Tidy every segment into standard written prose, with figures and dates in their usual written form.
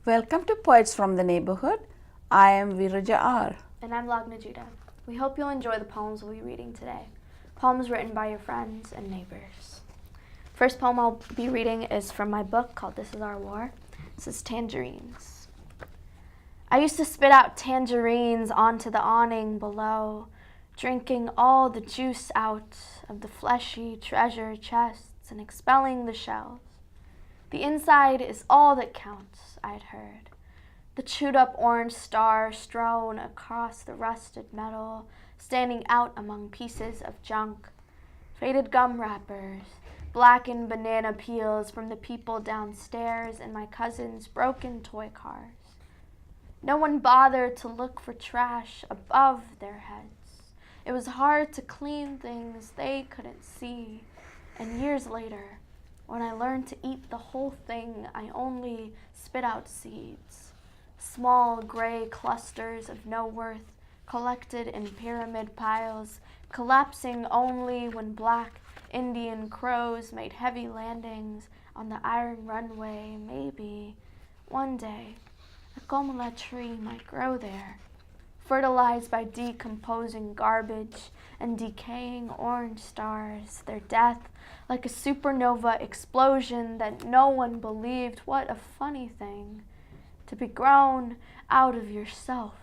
Welcome to Poets from the Neighborhood. I am VeerajaR. And I'm Lagnajita. We hope you'll enjoy the poems we'll be reading today. Poems written by your friends and neighbors. First poem I'll be reading is from my book called This Is Our War. This is Tangerines. I used to spit out tangerines onto the awning below, drinking all the juice out of the fleshy treasure chests and expelling the shells. The inside is all that counts, I'd heard. The chewed up orange star strewn across the rusted metal, standing out among pieces of junk, faded gum wrappers, blackened banana peels from the people downstairs, and my cousin's broken toy cars. No one bothered to look for trash above their heads. It was hard to clean things they couldn't see, and years later, when I learned to eat the whole thing, I only spit out seeds. Small gray clusters of no worth collected in pyramid piles, collapsing only when black Indian crows made heavy landings on the iron runway. Maybe one day a gomla tree might grow there, fertilized by decomposing garbage and decaying orange stars, their death like a supernova explosion that no one believed. What a funny thing, to be grown out of yourself,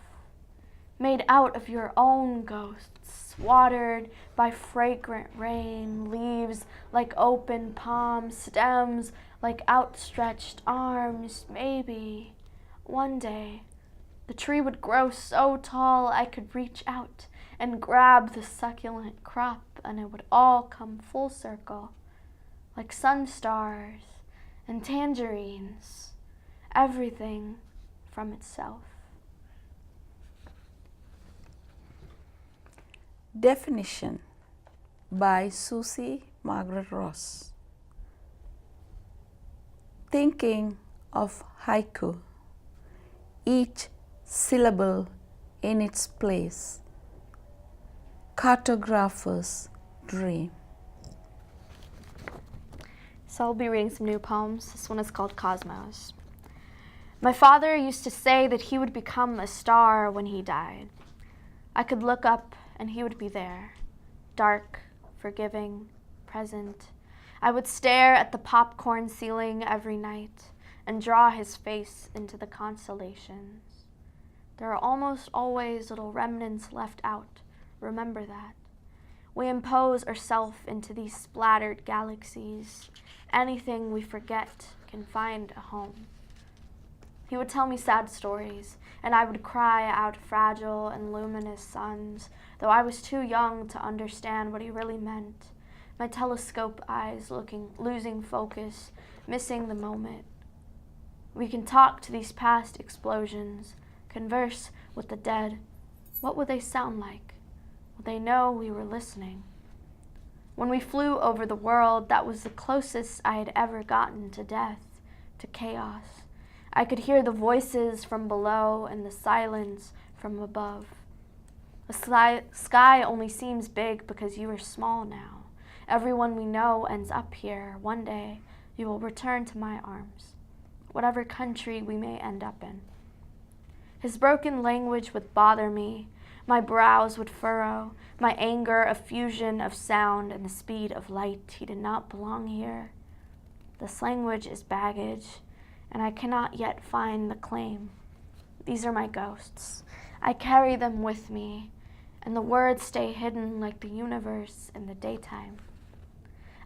made out of your own ghosts, watered by fragrant rain, leaves like open palms, stems like outstretched arms. Maybe one day the tree would grow so tall I could reach out and grab the succulent crop, and it would all come full circle, like sun stars and tangerines, everything from itself. Definition by Susie Margaret Ross. Thinking of haiku, each syllable in its place, cartographer's dream. So I'll be reading some new poems. This one is called Cosmos. My father used to say that he would become a star when he died. I could look up and he would be there, dark, forgiving, present. I would stare at the popcorn ceiling every night and draw his face into the constellations. There are almost always little remnants left out. Remember that. We impose ourselves into these splattered galaxies. Anything we forget can find a home. He would tell me sad stories, and I would cry out fragile and luminous suns, though I was too young to understand what he really meant. My telescope eyes losing focus, missing the moment. We can talk to these past explosions, converse with the dead. What would they sound like? Would they know we were listening? When we flew over the world, that was the closest I had ever gotten to death, to chaos. I could hear the voices from below and the silence from above. The sky only seems big because you are small now. Everyone we know ends up here. One day, you will return to my arms, whatever country we may end up in. His broken language would bother me. My brows would furrow, my anger a fusion of sound and the speed of light. He did not belong here. This language is baggage, and I cannot yet find the claim. These are my ghosts. I carry them with me, and the words stay hidden like the universe in the daytime.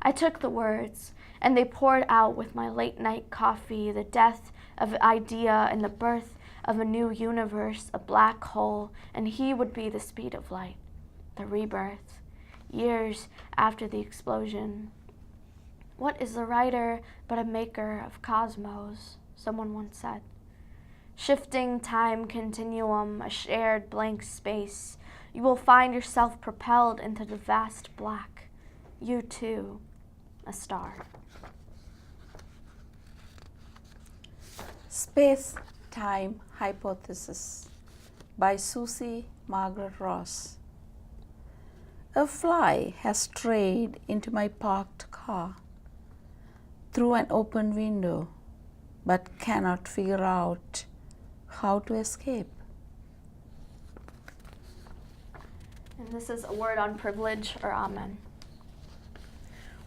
I took the words, and they poured out with my late-night coffee, the death of an idea and the birth of a new universe, a black hole, and he would be the speed of light, the rebirth, years after the explosion. What is the writer but a maker of cosmos, someone once said. Shifting time continuum, a shared blank space, you will find yourself propelled into the vast black. You too, a star. Space-Time Hypothesis by Susie Margaret Ross. A fly has strayed into my parked car through an open window, but cannot figure out how to escape. And this is a word on privilege, or amen.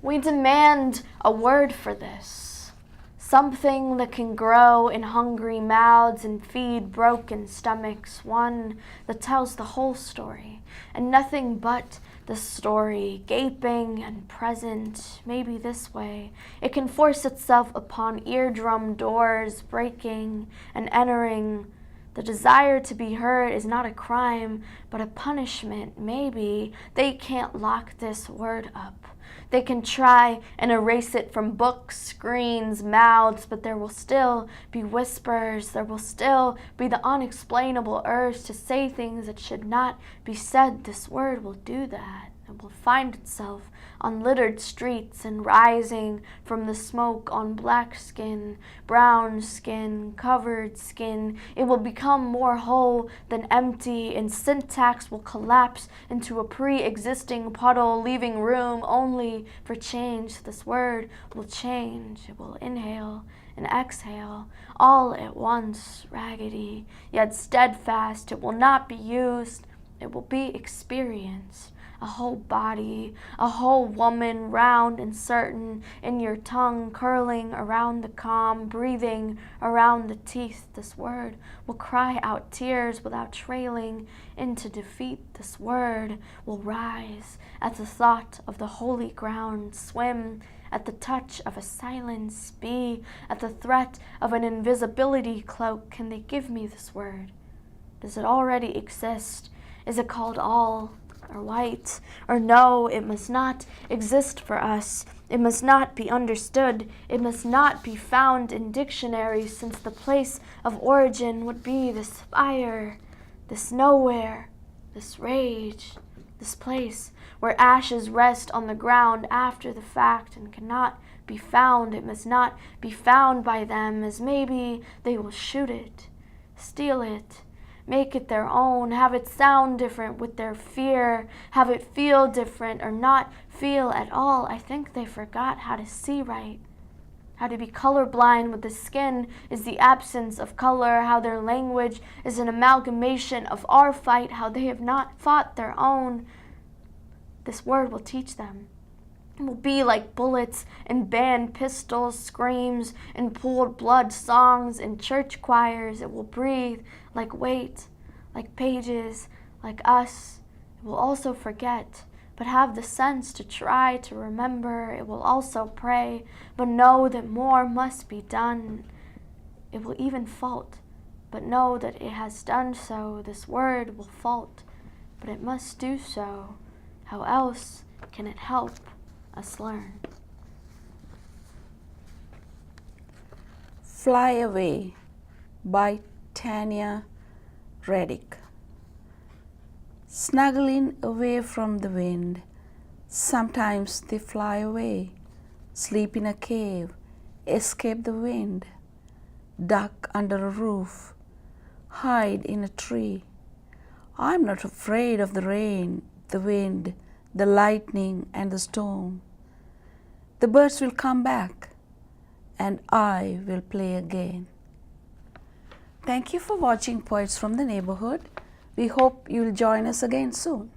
We demand a word for this, something that can grow in hungry mouths and feed broken stomachs, one that tells the whole story, and nothing but the story, gaping and present, maybe this way. It can force itself upon eardrum doors, breaking and entering. The desire to be heard is not a crime, but a punishment. Maybe they can't lock this word up. They can try and erase it from books, screens, mouths, but there will still be whispers. There will still be the unexplainable urge to say things that should not be said. This word will do that. It will find itself on littered streets and rising from the smoke on black skin, brown skin, covered skin. It will become more whole than empty, and syntax will collapse into a pre-existing puddle, leaving room only for change. This word will change. It will inhale and exhale all at once, raggedy, yet steadfast. It will not be used. It will be experienced. A whole body, a whole woman, round and certain, in your tongue, curling around the calm, breathing around the teeth. This word will cry out tears without trailing into defeat. This word will rise at the thought of the holy ground, swim at the touch of a silence, be at the threat of an invisibility cloak. Can they give me this word? Does it already exist? Is it called all? Or white, or no, it must not exist for us. It must not be understood. It must not be found in dictionaries, since the place of origin would be this fire, this nowhere, this rage, this place where ashes rest on the ground after the fact and cannot be found. It must not be found by them, as maybe they will shoot it, steal it, make it their own, have it sound different with their fear, have it feel different or not feel at all. I think they forgot how to see right, how to be colorblind with the skin is the absence of color, how their language is an amalgamation of our fight, how they have not fought their own. This word will teach them. It will be like bullets and banned pistols, screams and pooled blood, songs and church choirs. It will breathe like weight, like pages, like us. It will also forget, but have the sense to try to remember. It will also pray, but know that more must be done. It will even fault, but know that it has done so. This word will fault, but it must do so. How else can it help us learn? Fly Away by Tanya, Radic. Snuggling away from the wind, sometimes they fly away, sleep in a cave, escape the wind, duck under a roof, hide in a tree. I'm not afraid of the rain, the wind, the lightning and the storm. The birds will come back and I will play again. Thank you for watching Poets from the Neighborhood. We hope you'll join us again soon.